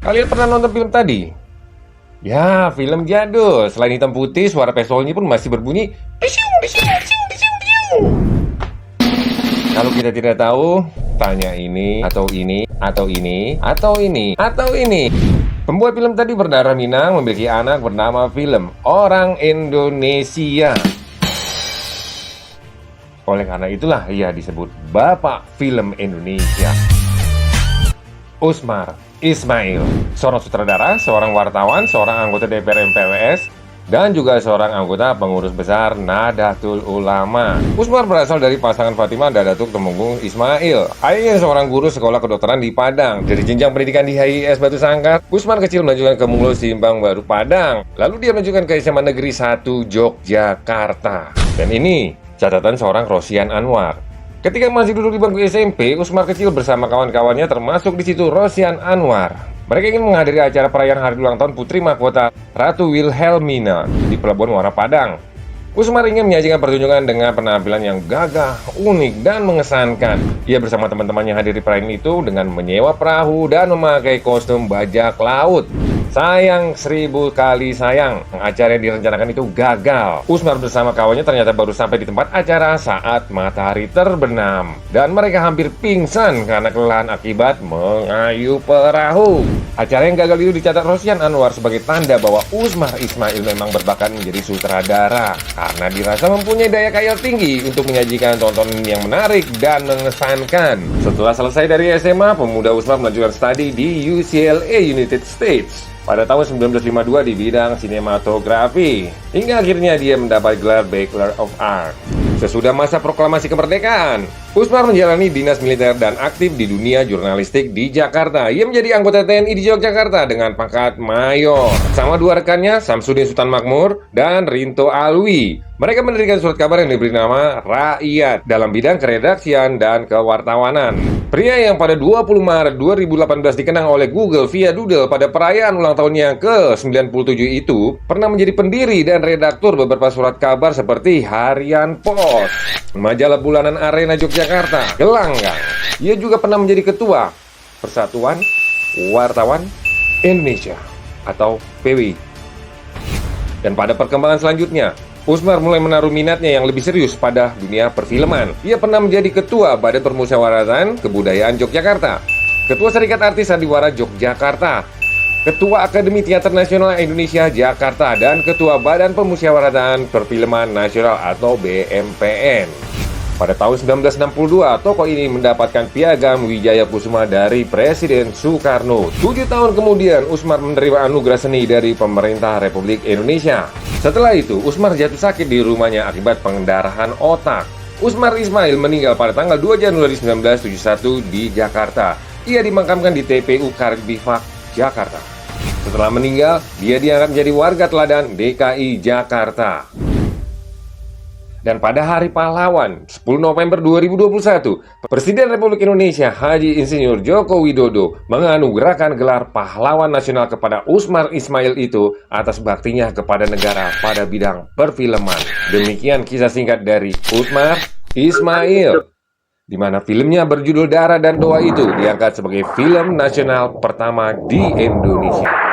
Kalian pernah nonton film tadi? Ya, film jadul. Selain hitam putih, suara pesolnya pun masih berbunyi disiung, disiung, disiung, disiung, disiung. Kalau kita tidak tahu, tanya ini, atau ini, atau ini, atau ini, atau ini. Pembuat film tadi berdarah Minang memiliki anak bernama Film Orang Indonesia. Oleh karena itulah ia disebut Bapak Film Indonesia. Usmar Ismail, seorang sutradara, seorang wartawan, seorang anggota DPR MPWS, dan juga seorang anggota pengurus besar Nahdlatul Ulama. Usmar berasal dari pasangan Fatimah dan Datuk Temenggung Ismail. Ayahnya seorang guru sekolah kedokteran di Padang. Dari jenjang pendidikan di HIS Batu Sangkar, Usmar kecil melanjutkan ke Mulu Simpang Baru Padang. Lalu dia melanjutkan ke SMA Negeri 1 Yogyakarta. Dan ini catatan seorang Rosian Anwar. Ketika masih duduk di bangku SMP, Usmar kecil bersama kawan-kawannya termasuk di situ Rosian Anwar. Mereka ingin menghadiri acara perayaan hari ulang tahun Putri Mahkota Ratu Wilhelmina di Pelabuhan Muara Padang. Usmar ingin menyajikan pertunjukan dengan penampilan yang gagah, unik, dan mengesankan. Ia bersama teman-temannya hadiri perayaan itu dengan menyewa perahu dan memakai kostum bajak laut. Sayang 1000 kali sayang, acara yang direncanakan itu gagal. Usmar bersama kawannya ternyata baru sampai di tempat acara saat matahari terbenam. Dan mereka hampir pingsan karena kelelahan akibat mengayuh perahu. Acara yang gagal itu dicatat Rosian Anwar sebagai tanda bahwa Usmar Ismail memang berbakat menjadi sutradara. Karena dirasa mempunyai daya khayal tinggi untuk menyajikan tontonan yang menarik dan mengesankan. Setelah selesai dari SMA, pemuda Usmar melanjutkan studi di UCLA United States pada tahun 1952 di bidang sinematografi, hingga akhirnya dia mendapat gelar Bachelor of Art. Sesudah masa proklamasi kemerdekaan, Usmar menjalani dinas militer dan aktif di dunia jurnalistik di Jakarta. Ia menjadi anggota TNI di Yogyakarta dengan pangkat mayor. Sama dua rekannya, Samsudin Sultan Makmur dan Rinto Alwi. Mereka mendirikan surat kabar yang diberi nama Rakyat dalam bidang keredaksian dan kewartawanan. Pria yang pada 20 Maret 2018 dikenang oleh Google via Doodle pada perayaan ulang tahunnya ke-97 itu pernah menjadi pendiri dan redaktur beberapa surat kabar seperti Harian Pos, majalah bulanan Arena Yogyakarta, Gelanggang. Ia juga pernah menjadi ketua Persatuan Wartawan Indonesia atau PWI. Dan pada perkembangan selanjutnya, Usmar mulai menaruh minatnya yang lebih serius pada dunia perfilman. Ia pernah menjadi ketua Badan Permusyawaratan Kebudayaan Yogyakarta, ketua Serikat Artis Sandiwara Yogyakarta, ketua Akademi Teater Nasional Indonesia Jakarta, dan ketua Badan Permusyawaratan Perfilman Nasional atau BMPN. Pada tahun 1962, tokoh ini mendapatkan Piagam Wijaya Kusuma dari Presiden Soekarno. 7 tahun kemudian, Usmar menerima anugerah seni dari pemerintah Republik Indonesia. Setelah itu, Usmar jatuh sakit di rumahnya akibat pendarahan otak. Usmar Ismail meninggal pada tanggal 2 Januari 1971 di Jakarta. Ia dimakamkan di TPU Karet Bifak, Jakarta. Setelah meninggal, dia diangkat menjadi warga teladan DKI Jakarta. Dan pada Hari Pahlawan, 10 November 2021, Presiden Republik Indonesia Haji Insinyur Joko Widodo menganugerahkan gelar Pahlawan Nasional kepada Usmar Ismail itu atas baktinya kepada negara pada bidang perfilman. Demikian kisah singkat dari Usmar Ismail, di mana filmnya berjudul Darah dan Doa itu diangkat sebagai film nasional pertama di Indonesia.